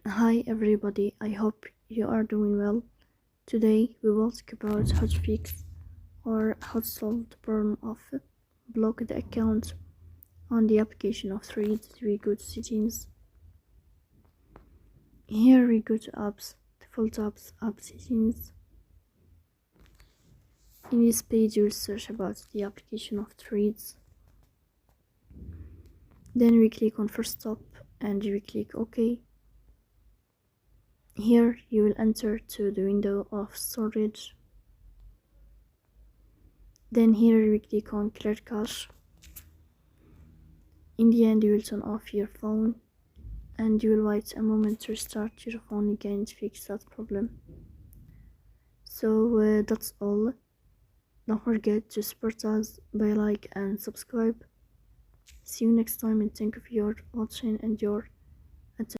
Hi everybody, I hope you are doing well. Today we will talk about how to fix or how to solve the problem of blocked accounts on the application of Threads. We go to settings. Here we go to apps, default apps, app settings. In this page you will search about the application of Threads. Then we click on first stop and we click OK. Here you will enter to the window of storage. Then here we click on clear cache. In the end you will turn off your phone and you will wait a moment to restart your phone again to fix that problem. So that's all. Don't forget to support us by like and subscribe. See you next time and thank you for your watching and your